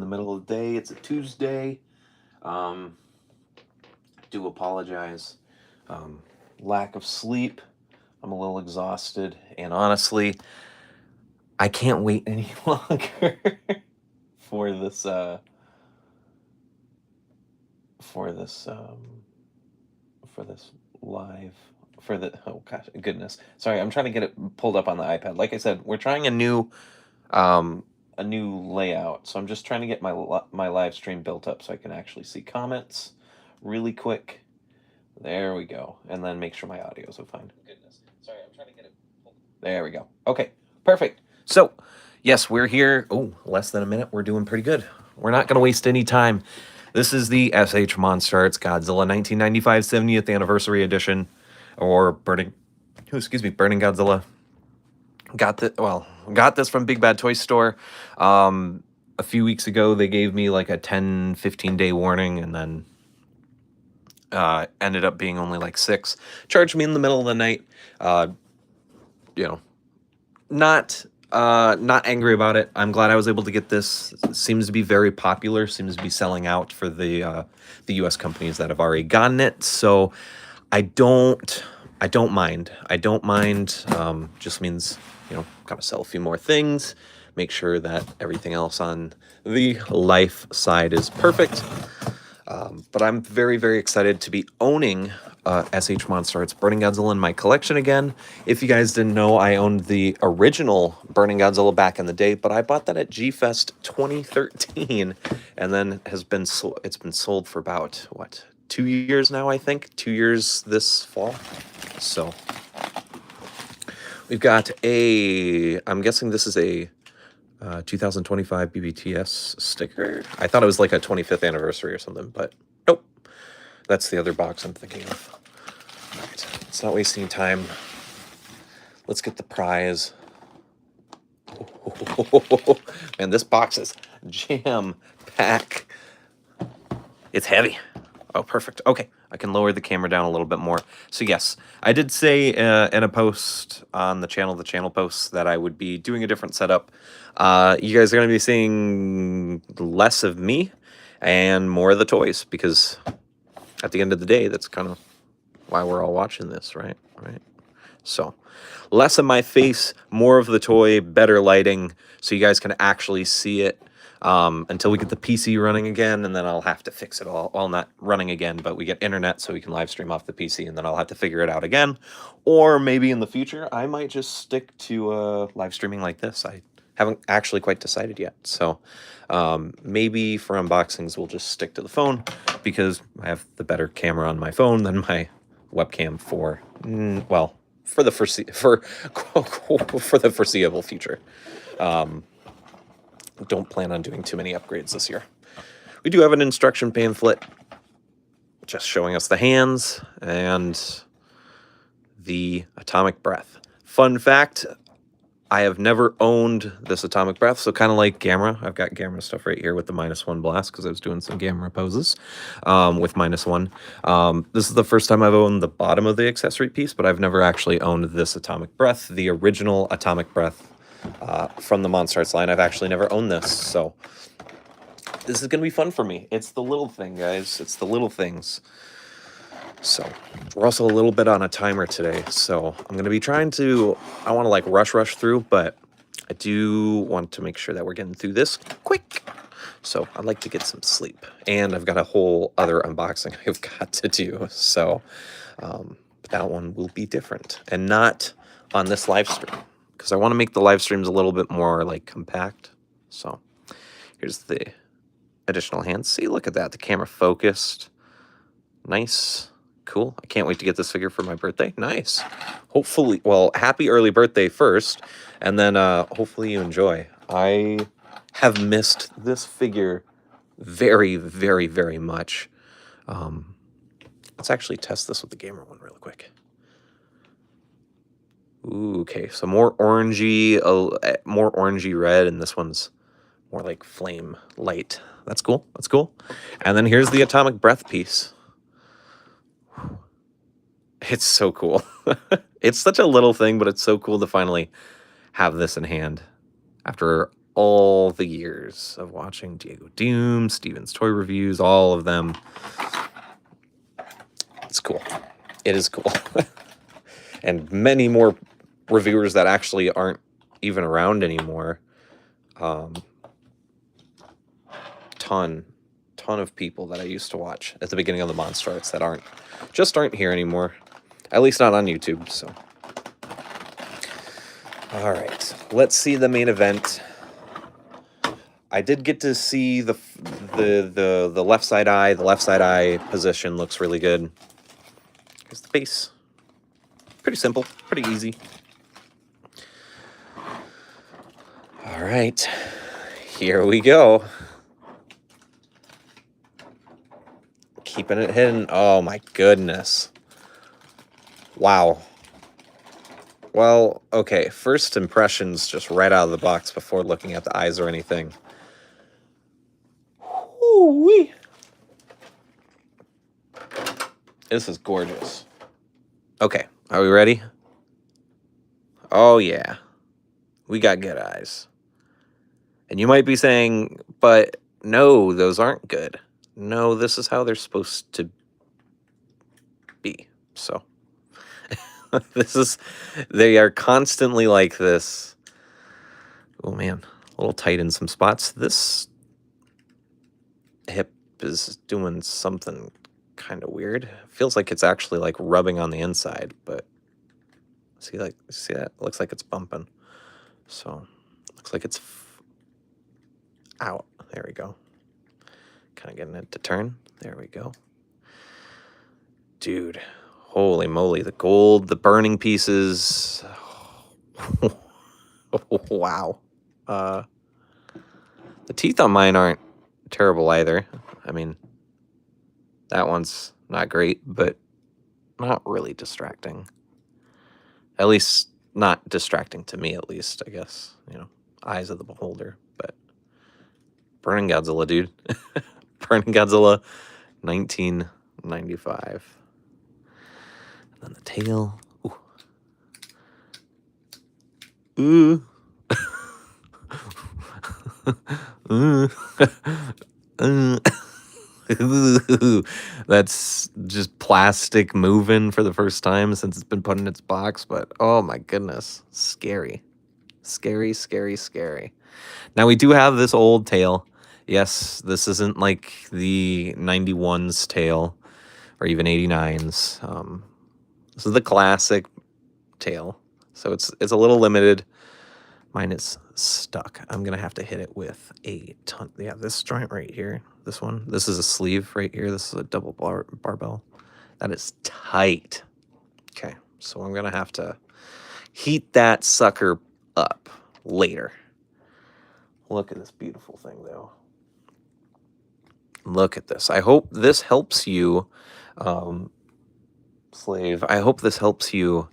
middle of the day. It's a Tuesday. Um, do apologize. Um, Lack of sleep. I'm a little exhausted, and honestly, I can't wait any longer for this. For this. For this live. For the oh gosh goodness. Sorry, I'm trying to get it pulled up on the iPad. Like I said, we're trying a new layout. So I'm just trying to get my live stream built up so I can actually see comments really quick. There we go. And then make sure my audio is fine. Goodness. Sorry, I'm trying to get it pulled. There we go. Okay, perfect. So, yes, we're here. Oh, less than a minute. We're doing pretty good. We're not going to waste any time. This is the SH MonsterArts Godzilla 1995 70th Anniversary Edition, or Burning Godzilla. Got this from Big Bad Toy Store. A few weeks ago, they gave me like a 10, 15-day warning, and then ended up being only like 6. Charged me in the middle of the night. You know, not angry about it. I'm glad I was able to get this. It seems to be very popular. Seems to be selling out for the U.S. companies that have already gotten it. So I don't mind. I don't mind. Just means, gotta sell a few more things, make sure that everything else on the life side is perfect. But I'm very, very excited to be owning SH MonsterArts Burning Godzilla in my collection again. If you guys didn't know, I owned the original Burning Godzilla back in the day, but I bought that at G-Fest 2013, and then it's been sold for about, 2 years now, I think? 2 years this fall. So we've got I'm guessing this is a 2025 BBTS sticker. I thought it was like a 25th anniversary or something, but nope. That's the other box I'm thinking of. All right, it's not wasting time. Let's get the prize. Man, this box is jam-packed. It's heavy. Oh, perfect. Okay, I can lower the camera down a little bit more. So yes, I did say in a post on the channel post, that I would be doing a different setup. You guys are going to be seeing less of me and more of the toys, because at the end of the day, that's kind of why we're all watching this, right? So less of my face, more of the toy, better lighting, so you guys can actually see it. Until we get the PC running again, and then I'll have to fix it all. Well, not running again, but we get internet so we can live stream off the PC, and then I'll have to figure it out again. Or maybe in the future, I might just stick to live streaming like this. I haven't actually quite decided yet. So maybe for unboxings, we'll just stick to the phone, because I have the better camera on my phone than my webcam for the foreseeable future. Don't plan on doing too many upgrades this year. We do have an instruction pamphlet just showing us the hands and the atomic breath. Fun fact, I have never owned this atomic breath, so kind of like Gamera. I've got Gamera stuff right here with the -1 blast, because I was doing some Gamera poses with -1. This is the first time I've owned the bottom of the accessory piece, but I've never actually owned this atomic breath, the original atomic breath from the MonsterArts line. I've actually never owned this, so this is going to be fun for me. It's the little thing, guys. It's the little things. So we're also a little bit on a timer today, so I'm going to be trying to, I want to like rush through, but I do want to make sure that we're getting through this quick. So I'd like to get some sleep, and I've got a whole other unboxing I've got to do. So that one will be different, and not on this live stream, because I want to make the live streams a little bit more like compact. So here's the additional hands. See, look at that. The camera focused. Nice. Cool. I can't wait to get this figure for my birthday. Nice. Hopefully, well, happy early birthday first, and then hopefully you enjoy. I have missed this figure very, very, very much. Let's actually test this with the Gamer one real quick. Ooh, okay, so more orangey red, and this one's more like flame light. That's cool. That's cool. And then here's the atomic breath piece. It's so cool. It's such a little thing, but it's so cool to finally have this in hand after all the years of watching Diego Doom, Steven's Toy Reviews, all of them. It's cool. It is cool. And many more reviewers that actually aren't even around anymore. Ton of people that I used to watch at the beginning of the MonsterArts that aren't here anymore. At least not on YouTube, so. All right, let's see the main event. I did get to see the left side eye. The left side eye position looks really good. Here's the base. Pretty simple, pretty easy. All right, here we go. Keeping it hidden. Oh my goodness. Wow. Well, okay, first impressions just right out of the box before looking at the eyes or anything. Woo-wee. This is gorgeous. Okay, are we ready? Oh yeah. We got good eyes. And you might be saying, but no, those aren't good. No, this is how they're supposed to be. So, they are constantly like this. Oh man, a little tight in some spots. This hip is doing something kind of weird. Feels like it's actually like rubbing on the inside, but see that? It looks like it's bumping. So, looks like it's out. There we go. Kind of getting it to turn. There we go. Dude, holy moly. The gold, the burning pieces. Wow. The teeth on mine aren't terrible either. I mean, that one's not great, but not really distracting. At least, not distracting to me, at least, I guess. You know, eyes of the beholder. But Burning Godzilla, dude. Burning Godzilla, 1995. And then the tail. Ooh. Ooh. That's just plastic moving for the first time since it's been put in its box. But oh my goodness, scary. Scary, scary, scary. Now we do have this old tail. Yes, this isn't like the 91's tail or even 89's. This is the classic tail. So it's a little limited. Mine is stuck. I'm going to have to hit it with a ton. Yeah, this joint right here. This one. This is a sleeve right here. This is a double barbell. That is tight. Okay, so I'm going to have to heat that sucker up later. Look at this beautiful thing, though. Look at this. I hope this helps you, Slave. I hope this helps you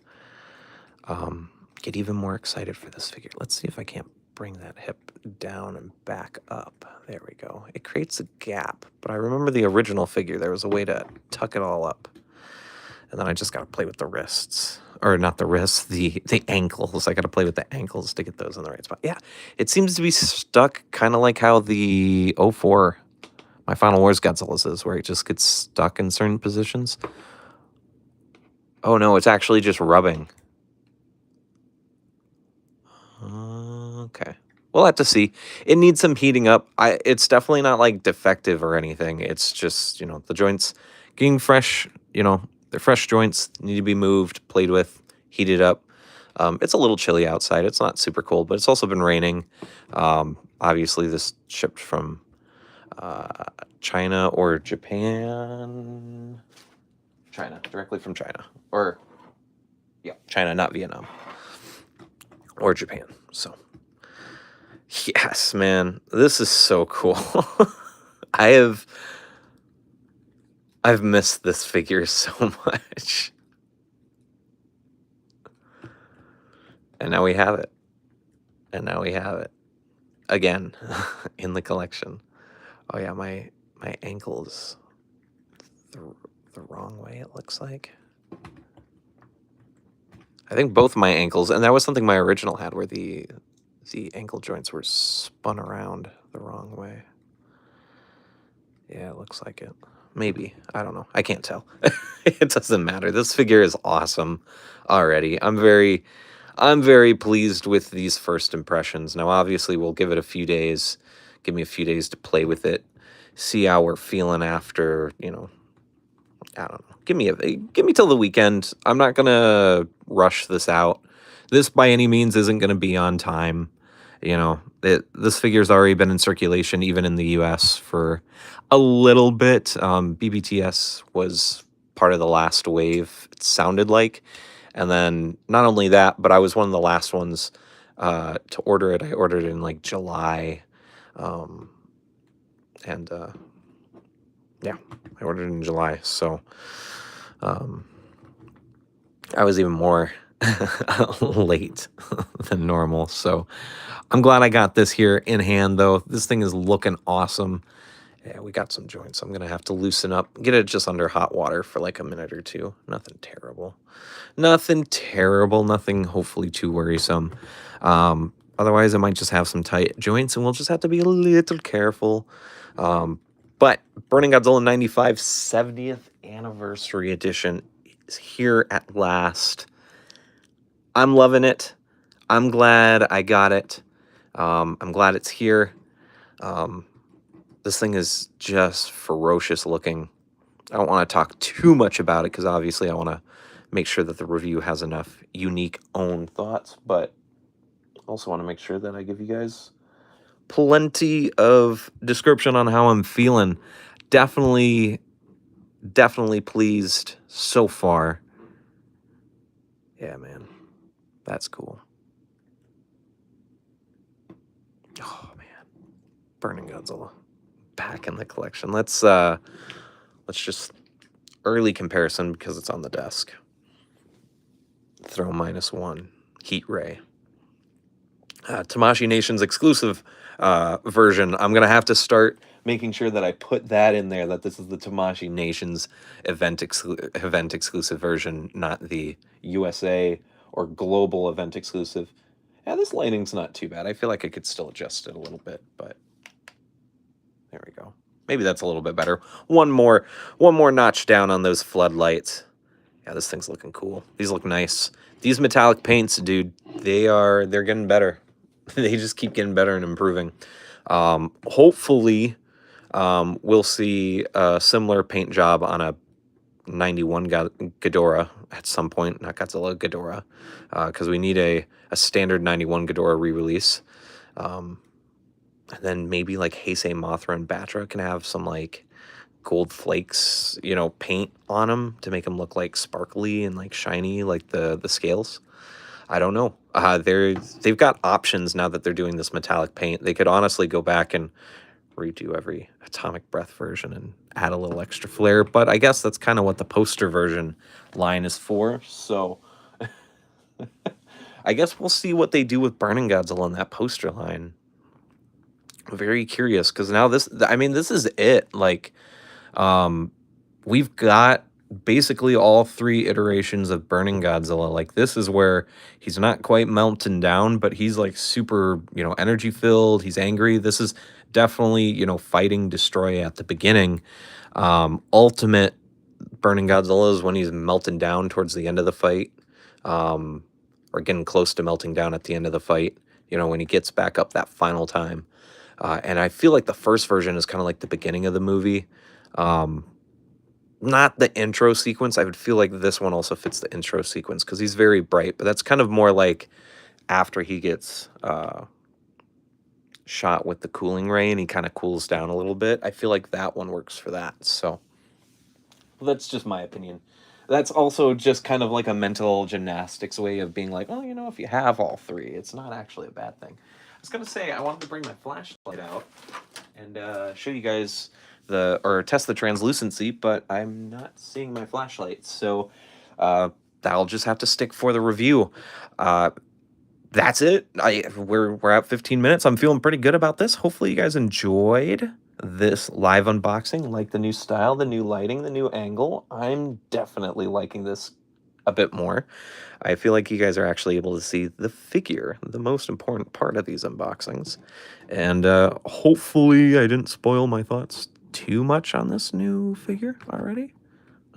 get even more excited for this figure. Let's see if I can't bring that hip down and back up. There we go. It creates a gap, but I remember the original figure. There was a way to tuck it all up. And then I just got to play with the wrists. Or not the wrists, the ankles. I got to play with the ankles to get those in the right spot. Yeah, it seems to be stuck kind of like how the 04 My Final Wars Godzilla's is, where it just gets stuck in certain positions. Oh no, it's actually just rubbing. Okay. We'll have to see. It needs some heating up. It's definitely not like defective or anything. It's just, you know, the joints getting fresh, you know, they're fresh joints, need to be moved, played with, heated up. It's a little chilly outside. It's not super cold, but it's also been raining. Obviously, this shipped from China or Japan. China, directly from China. Or, yeah, China, not Vietnam. Or Japan, so. Yes, man, this is so cool. I've missed this figure so much. And now we have it. And now we have it. Again, in the collection. Oh yeah, my ankle is the wrong way, it looks like. I think both my ankles, and that was something my original had, where the The ankle joints were spun around the wrong way. Yeah, it looks like it. Maybe. I don't know. I can't tell. It doesn't matter. This figure is awesome already. I'm very pleased with these first impressions. Now, obviously, we'll give it a few days. Give me a few days to play with it. See how we're feeling after, I don't know. Give me till the weekend. I'm not gonna rush this out. This by any means isn't gonna be on time. This figure's already been in circulation, even in the U.S. for a little bit. BBTS was part of the last wave. It sounded like, and then not only that, but I was one of the last ones to order it. I ordered it in like July, and yeah, I ordered it in July. So I was even more late than normal. So I'm glad I got this here in hand, though. This thing is looking awesome. Yeah, we got some joints. I'm going to have to loosen up, get it just under hot water for like a minute or two. Nothing terrible. Nothing terrible. Nothing hopefully too worrisome. Otherwise, I might just have some tight joints, and we'll just have to be a little careful. But Burning Godzilla 95 70th Anniversary Edition is here at last. I'm loving it. I'm glad I got it. I'm glad it's here. This thing is just ferocious looking. I don't want to talk too much about it because obviously I want to make sure that the review has enough unique own thoughts, but also want to make sure that I give you guys plenty of description on how I'm feeling. Definitely pleased so far. Yeah, man. That's cool. Oh, man. Burning Godzilla. Back in the collection. Let's just early comparison because it's on the desk. Throw -1. Heat Ray. Tamashii Nation's exclusive version. I'm going to have to start making sure that I put that in there, that this is the Tamashii Nation's event exclusive version, not the USA or global event exclusive. Yeah, this lighting's not too bad. I feel like I could still adjust it a little bit, but there we go. Maybe that's a little bit better. One more notch down on those floodlights. Yeah, this thing's looking cool. These look nice. These metallic paints, dude, they're getting better. They just keep getting better and improving. Hopefully, we'll see a similar paint job on a 91 Ghidorah at some point. Not Godzilla, Ghidorah. Because we need a standard 91 Ghidorah re-release. And then maybe like Heisei, Mothra, and Batra can have some like gold flakes, paint on them to make them look like sparkly and like shiny, like the scales. I don't know. They've got options now that they're doing this metallic paint. They could honestly go back and redo every Atomic Breath version and add a little extra flair, but I guess that's kind of what the poster version line is for. So I guess we'll see what they do with Burning Godzilla in that poster line. I'm very curious because now this is it. Like, we've got basically all 3 iterations of Burning Godzilla. Like, this is where he's not quite melting down, but he's like super, energy filled. He's angry. This is definitely, fighting Destroy at the beginning. Ultimate Burning Godzilla is when he's melting down towards the end of the fight, or getting close to melting down at the end of the fight, when he gets back up that final time. And I feel like the first version is kind of like the beginning of the movie. Not the intro sequence. I would feel like this one also fits the intro sequence because he's very bright, but that's kind of more like after he gets shot with the cooling ray and he kind of cools down a little bit. I feel like that one works for that. So that's just my opinion. That's also just kind of like a mental gymnastics way of being like, oh, if you have all 3, it's not actually a bad thing. I was going to say, I wanted to bring my flashlight out and show you guys test the translucency, but I'm not seeing my flashlight, so that'll just have to stick for the review. That's it. We're at 15 minutes. I'm feeling pretty good about this. Hopefully you guys enjoyed this live unboxing, like the new style, the new lighting, the new angle. I'm definitely liking this a bit more, I feel like you guys are actually able to see the figure, the most important part of these unboxings. And hopefully I didn't spoil my thoughts too much on this new figure already.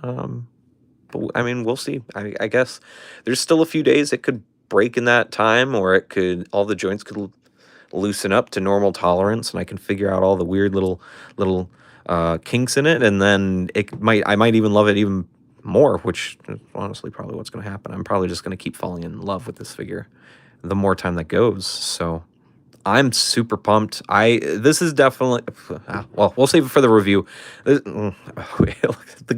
But I mean, we'll see. I guess there's still a few days it could break in that time, or it could, all the joints could loosen up to normal tolerance, and I can figure out all the weird little kinks in it, and then I might even love it even more, which is honestly probably what's going to happen. I'm probably just going to keep falling in love with this figure the more time that goes. So I'm super pumped. This is definitely, well, we'll save it for the review. The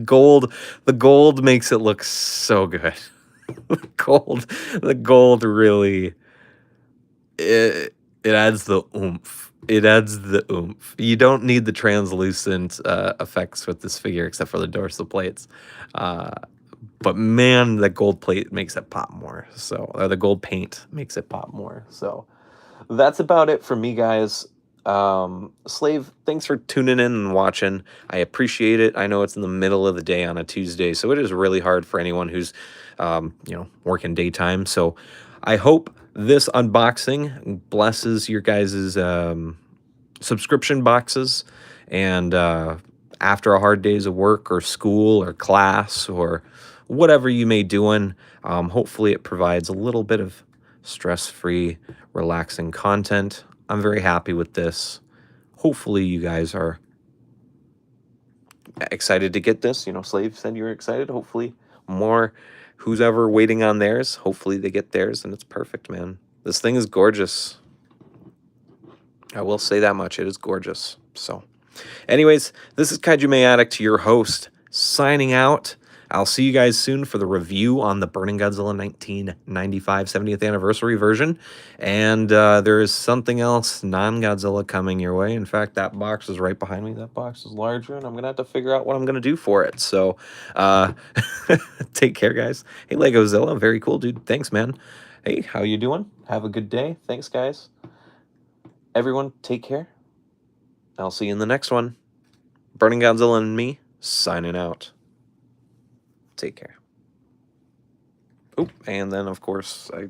gold makes it look so good. The gold really, it adds the oomph. It adds the oomph. You don't need the translucent effects with this figure except for the dorsal plates. But man, the gold plate makes it pop more. So, or the gold paint makes it pop more. So that's about it for me, guys. Slave, thanks for tuning in and watching. I appreciate it. I know it's in the middle of the day on a Tuesday, so it is really hard for anyone who's, working daytime. So I hope this unboxing blesses your guys' subscription boxes, and after a hard days of work or school or class or whatever you may doing, hopefully it provides a little bit of stress-free, relaxing content. I'm very happy with this. Hopefully you guys are excited to get this. Slave said you're excited. Hopefully more, who's ever waiting on theirs, hopefully they get theirs, and it's perfect, man. This thing is gorgeous. I will say that much. It is gorgeous. So anyways, this is Kaiju Addict, your host, signing out. I'll see you guys soon for the review on the Burning Godzilla 1995 70th anniversary version. And there is something else non-Godzilla coming your way. In fact, that box is right behind me. That box is larger, and I'm going to have to figure out what I'm going to do for it. So take care, guys. Hey, Legozilla, very cool, dude. Thanks, man. Hey, how you doing? Have a good day. Thanks, guys. Everyone, take care. I'll see you in the next one. Burning Godzilla and me, signing out. Take care. Oh, and then, of course, I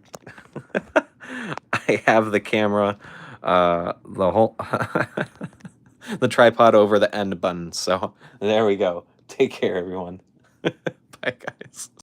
have the camera, the whole, the tripod over the end button. So there we go. Take care, everyone. Bye, guys.